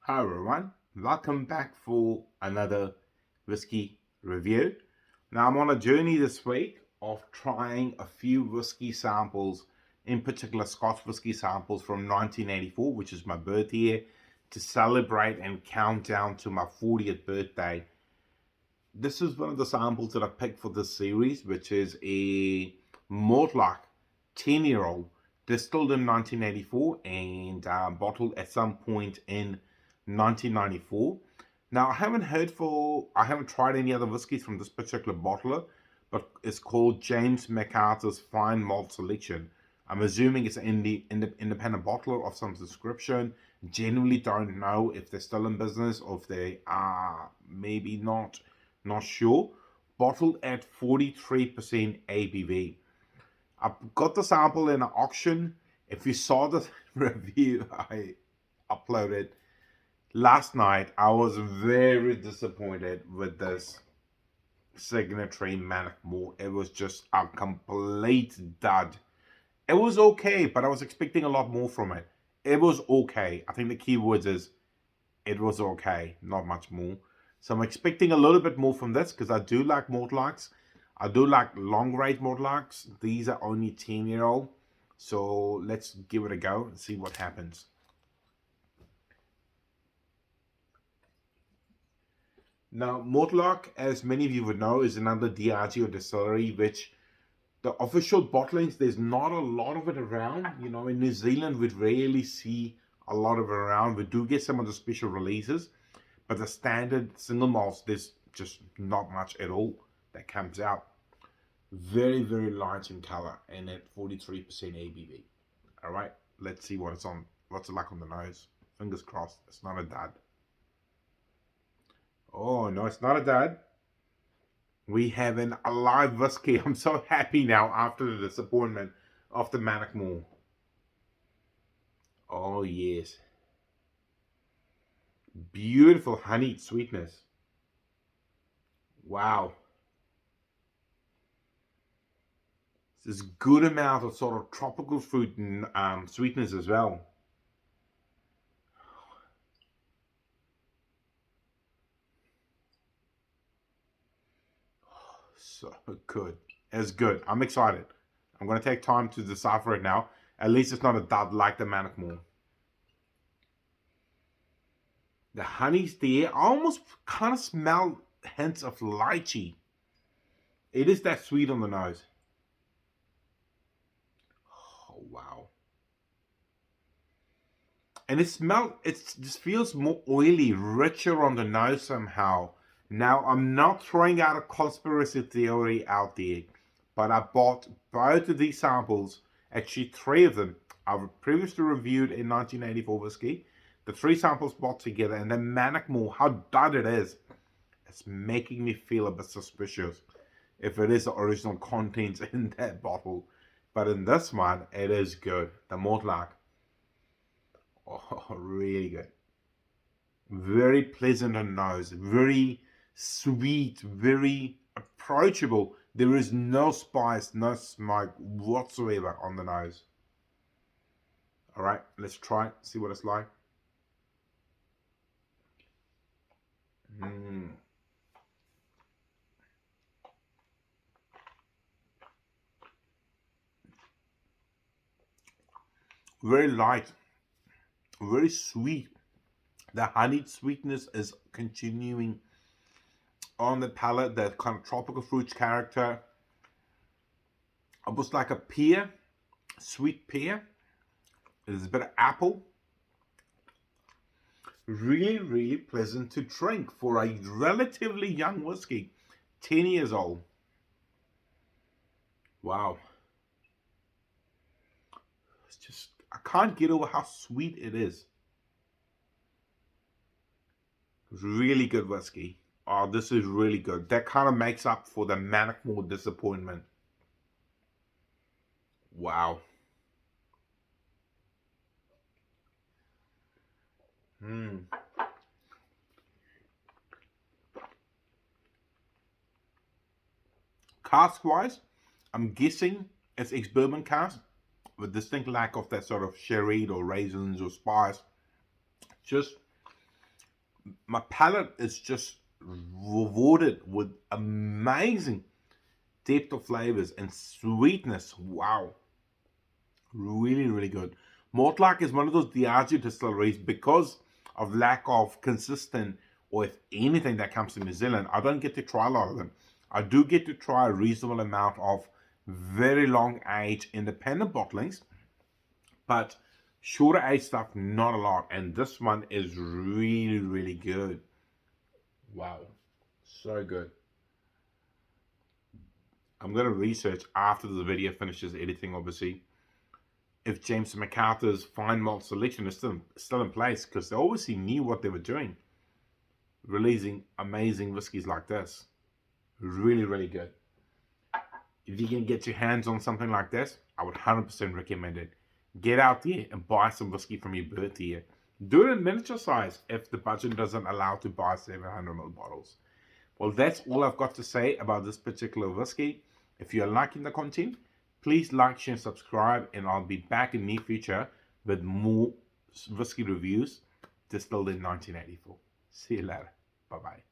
Hi everyone, welcome back for another whiskey review. Now I'm on a journey this week of trying a few whiskey samples, in particular Scotch whiskey samples from 1984, which is my birth year, to celebrate and count down to my 40th birthday. This is one of the samples that I picked for this series, which is a Mortlach 10-year-old distilled in 1984 and bottled at some point in 1994. Now, I haven't tried any other whiskies from this particular bottler, but it's called James MacArthur's Fine Malt Selection. I'm assuming it's in the independent bottler of some description. Genuinely don't know if they're still in business or if they are maybe not sure. Bottled at 43% ABV. I got the sample in an auction. If you saw the review I uploaded last night, I was very disappointed with this signatory Mannonchmore. It was just a complete dud. It was okay, but I was expecting a lot more from it. It was okay. I think the key words is it was okay, not much more. So I'm expecting a little bit more from this because I do like Mortlachs. I do like long range Mortlachs. These are only 10-year-old. So let's give it a go and see what happens. Now, Mortlach, as many of you would know, is another Diageo distillery, which the official bottlings, there's not a lot of it around. You know, in New Zealand, we'd rarely see a lot of it around. We do get some of the special releases, but the standard single malts, there's just not much at all that comes out. Very, very light in color and at 43% ABV. All right, let's see what's it like on the nose. Fingers crossed, it's not a dud. Oh, no, it's not a dud. We have an alive whiskey. I'm so happy now after the disappointment of the Mannonchmore. Oh, yes. Beautiful honeyed sweetness. Wow. There's good amount of sort of tropical fruit and sweetness as well. So good. It's good. I'm excited. I'm going to take time to decipher it now. At least it's not a dud like the Mannonchmore. The honey's there. I almost kind of smell hints of lychee. It is that sweet on the nose. Oh, wow. And it just feels more oily, richer on the nose somehow. Now, I'm not throwing out a conspiracy theory out there, but I bought both of these samples, actually three of them. I've previously reviewed in 1984 whiskey. The three samples bought together, and then Mannonchmore, how dud it is. It's making me feel a bit suspicious if it is the original contents in that bottle. But in this one, it is good. The Mortlach. Oh, really good. Very pleasant on nose. Very sweet. Very approachable. There is no spice, no smoke whatsoever on the nose. All right, let's try it. See what it's like. Very light. Very sweet. The honeyed sweetness is continuing on the palate, that kind of tropical fruits character. Almost like a pear, sweet pear. There's a bit of apple. Really, really pleasant to drink for a relatively young whiskey. 10 years old. Wow. It's just, I can't get over how sweet it is. Really good whiskey. Oh, this is really good. That kind of makes up for the Mannonchmore disappointment. Wow. Cask wise, I'm guessing it's ex-bourbon cask with distinct lack of that sort of sherry or raisins or spice. Just my palate is just rewarded with amazing depth of flavors and sweetness. Wow, really, really good. Mortlach is one of those Diageo distilleries, because of lack of consistent, or if anything that comes to New Zealand, I don't get to try a lot of them. I do get to try a reasonable amount of very long age independent bottlings, but shorter age stuff, not a lot. And this one is really, really good. Wow, so good. I'm going to research after the video finishes editing, obviously, if James MacArthur's fine malt selection is still in place, because they obviously knew what they were doing, releasing amazing whiskies like this. Really, really good. If you can get your hands on something like this, I would 100% recommend it. Get out there and buy some whiskey from your birthday year. Do it in miniature size if the budget doesn't allow to buy 700ml bottles. Well, that's all I've got to say about this particular whiskey. If you're liking the content, please like, share, and subscribe, and I'll be back in the near future with more whiskey reviews distilled in 1984. See you later. Bye-bye.